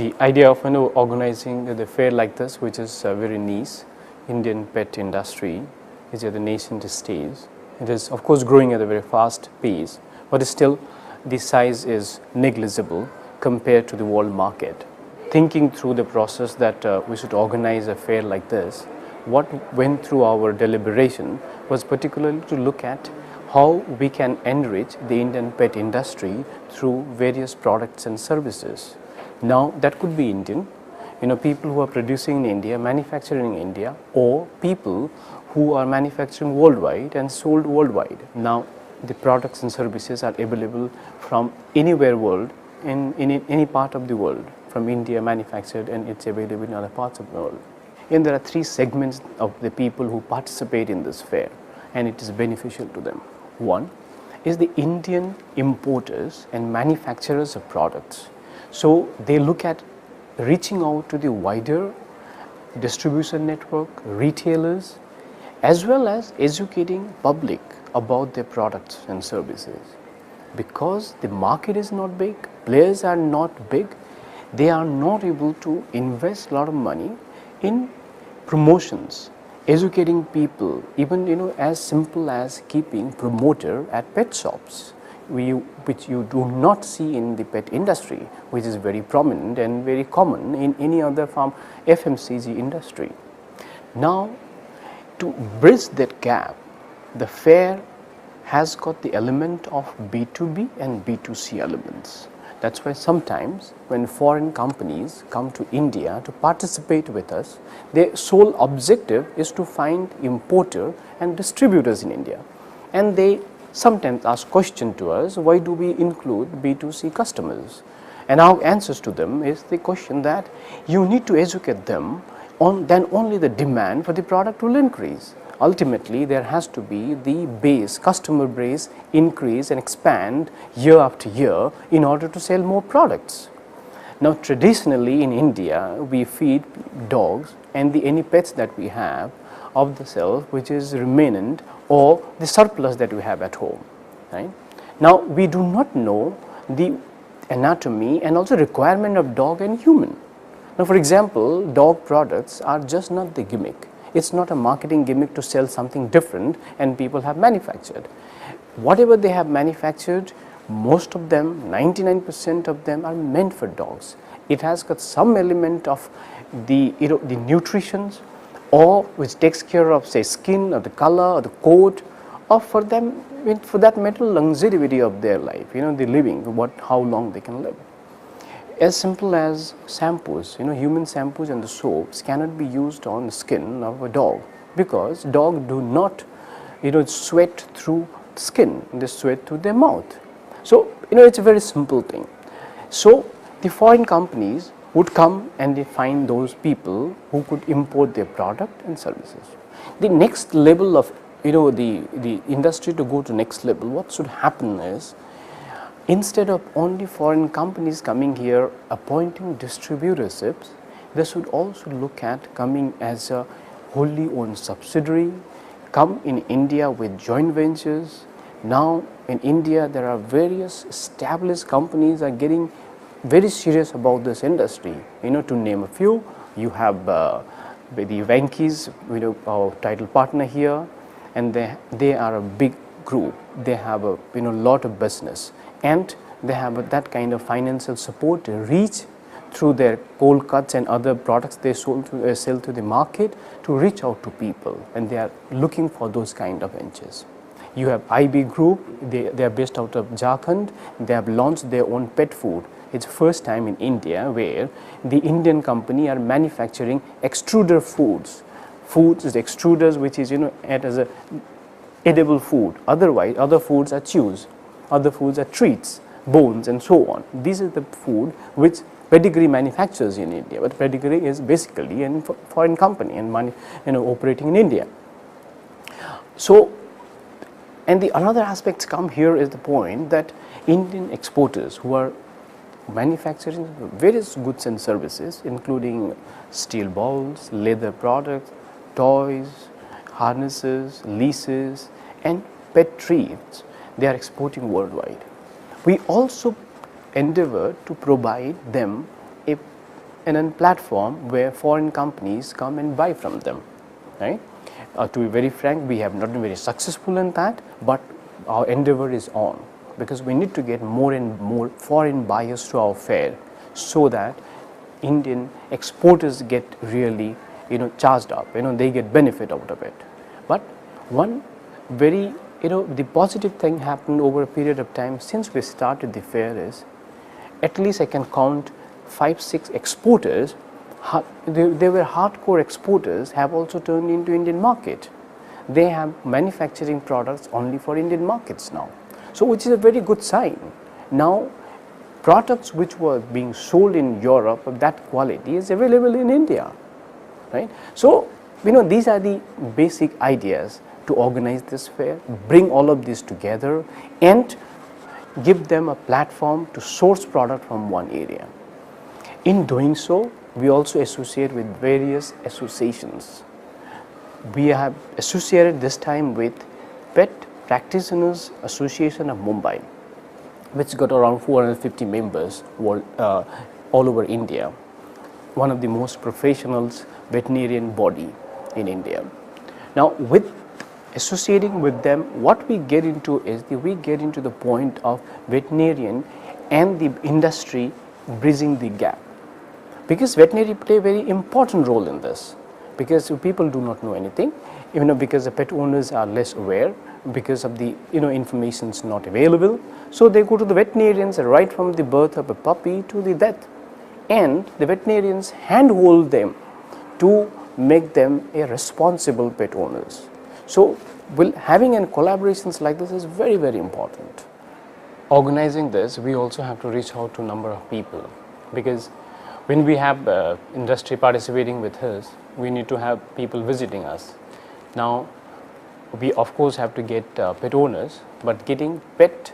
the idea of organizing the fair like this, which is very niche, Indian pet industry is at the nascent stage. It is of course growing at a very fast pace, but still the size is negligible compared to the world market. Thinking through the process that we should organize a fair like this, what went through our deliberation was particularly to look at how we can enrich the Indian pet industry through various products and services. Now that could be Indian, people who are producing in India, manufacturing in India, or people who are manufacturing worldwide and sold worldwide. Now the products and services are available from anywhere world, in any part of the world, from India manufactured, and it's available in other parts of the world. And there are three segments of the people who participate in this fair, and it is beneficial to them. One is the Indian importers and manufacturers of products. So they look at reaching out to the wider distribution network, retailers, as well as educating public about their products and services. Because the market is not big, players are not big, they are not able to invest a lot of money in promotions, educating people, even as simple as keeping promoter at pet shops, which you do not see in the pet industry, which is very prominent and very common in any other FMCG industry. Now, to bridge that gap, the fair has got the element of B2B and B2C elements. That's why sometimes when foreign companies come to India to participate with us, their sole objective is to find importer and distributors in India. And they sometimes ask question to us, why do we include B2C customers? And our answers to them is the question that you need to educate them on, then only the demand for the product will increase. Ultimately, there has to be the customer base increase and expand year after year in order to sell more products. Now, traditionally in India, we feed dogs and any pets that we have of the self, which is remnant or the surplus that we have at home. Right? Now, we do not know the anatomy and also requirement of dog and human. Now, for example, dog products are just not the gimmick. It's not a marketing gimmick to sell something different and people have manufactured. Whatever they have manufactured, most of them, 99% of them are meant for dogs. It has got some element of the nutrition, or which takes care of, say, skin or the color or the coat, or for them, for that matter, longevity of their life, the living, how long they can live. As simple as shampoos, human shampoos and the soaps cannot be used on the skin of a dog, because dogs do not, sweat through skin, they sweat through their mouth. So, it's a very simple thing. So, the foreign companies would come and they find those people who could import their product and services. The next level of, the industry to go to next level, what should happen is, instead of only foreign companies coming here appointing distributorships, they should also look at coming as a wholly owned subsidiary, come in India with joint ventures. Now in India there are various established companies are getting very serious about this industry. To name a few, you have the Vanke's, our title partner here, and they are a big group. They have a lot of business, and they have that kind of financial support to reach through their cold cuts and other products they sell to the market to reach out to people, and they are looking for those kind of ventures. You have IB Group, they are based out of Jharkhand. They have launched their own pet food. It's first time in India where the Indian company are manufacturing extruder foods. Foods is extruders, which is as a edible food. Otherwise, other foods are chews, other foods are treats, bones, and so on. This is the food which Pedigree manufactures in India, but Pedigree is basically a foreign company and operating in India. So, and the another aspects come here is the point that Indian exporters who are manufacturing various goods and services, including steel balls, leather products, toys, harnesses, leashes, and pet treats, they are exporting worldwide. We also endeavor to provide them a in a platform where foreign companies come and buy from them, right? To be very frank, we have not been very successful in that, but our endeavor is on, because we need to get more and more foreign buyers to our fair, so that Indian exporters get really, charged up, they get benefit out of it. But one very, the positive thing happened over a period of time since we started the fair is, at least I can count 5-6 exporters, they were hardcore exporters, have also turned into Indian market. They have manufacturing products only for Indian markets now. So which is a very good sign. Now products which were being sold in Europe of that quality is available in India, right? So these are the basic ideas to organize this fair, bring all of this together and give them a platform to source product from one area. In doing so, we also associate with various associations. We have associated this time with Pet Practitioners Association of Mumbai, which got around 450 members all over India, one of the most professional veterinarian body in India. Now with associating with them, what we get into is we get into the point of veterinarian and the industry bridging the gap, because veterinary play a very important role in this, because people do not know anything, because the pet owners are less aware, because of the information is not available, so they go to the veterinarians right from the birth of a puppy to the death, and the veterinarians handhold them to make them a responsible pet owners. So having and collaborations like this is very, very important. Organizing this, we also have to reach out to a number of people, because when we have industry participating with us, we need to have people visiting us. Now we of course have to get pet owners, but getting pet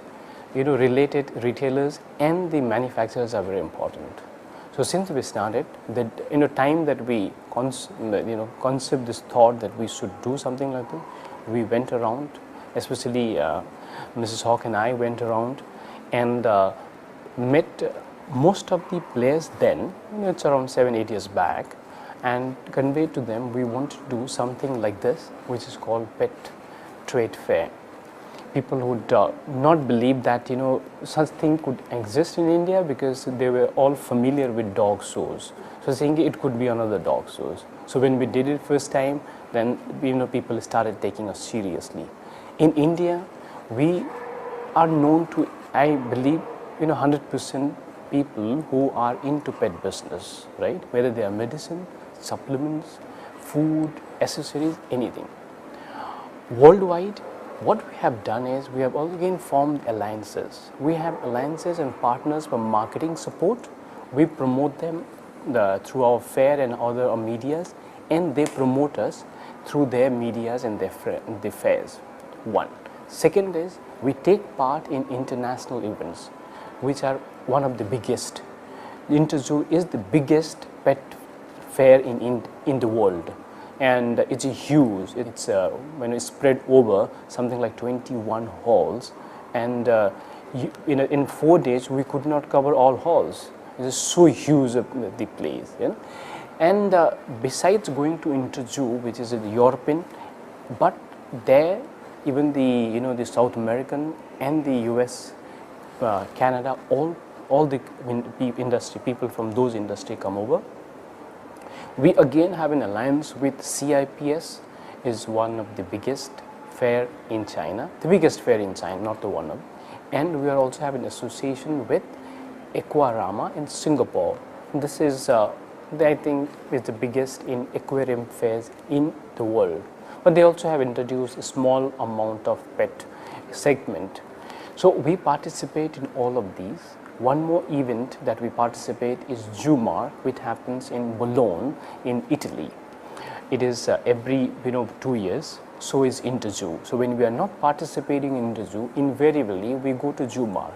related retailers and the manufacturers are very important. So since we started, that time that we concept this thought that we should do something like this, we went around, especially Mrs. Hawk and I went around and met most of the players then, it's around 7-8 years back, and conveyed to them we want to do something like this, which is called Pet Trade Fair. People would not believe that such thing could exist in India, because they were all familiar with dog shows, so saying it could be another dog shows. So when we did it first time, then people started taking us seriously. In India, we are known to, I believe, 100% people who are into pet business, right? Whether they are medicine, supplements, food, accessories, anything. Worldwide, what we have done is we have also again formed alliances. We have alliances and partners for marketing support. We promote them through our fair and other medias, and they promote us through their medias and their fairs. One. Second is we take part in international events, which are one of the biggest. Interzoo is the biggest pet fair in the world, and it's huge. It's when it's spread over something like 21 halls, and in 4 days we could not cover all halls. It is so huge the place, and besides going to Interzoo, which is the European, but there even the the South American and the US, Canada, all the industry people from those industry come over. We again have an alliance with CIPS, is one of the biggest fair in China, the biggest fair in China, not the one of, and we are also having an association with Aquarama in Singapore. This is I think is the biggest in aquarium fairs in the world, but they also have introduced a small amount of pet segment. So we participate in all of these. One more event that we participate is Jumar, which happens in Bologna in Italy. It is every 2 years. So is Interzoo. So when we are not participating in Interzoo, invariably we go to Jumar.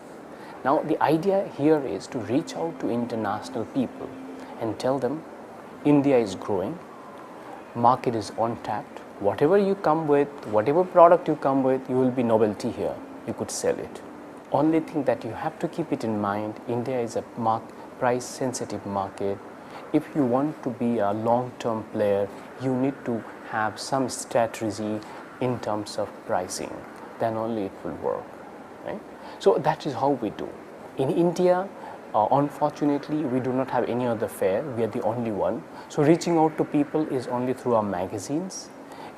Now the idea here is to reach out to international people and tell them India is growing, market is untapped. Whatever you come with, whatever product you come with, you will be novelty here. You could sell it. Only thing that you have to keep it in mind, India is a price sensitive market, if you want to be a long-term player, you need to have some strategy in terms of pricing. Then only it will work. Right? So that is how we do. In India, unfortunately, we do not have any other fair. We are the only one. So reaching out to people is only through our magazines,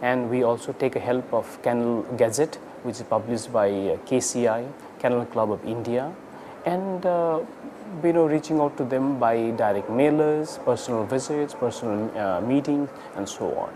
and we also take a help of Kennel Gazette, which is published by KCI, Kennel Club of India, and reaching out to them by direct mailers, personal visits, personal meetings, and so on.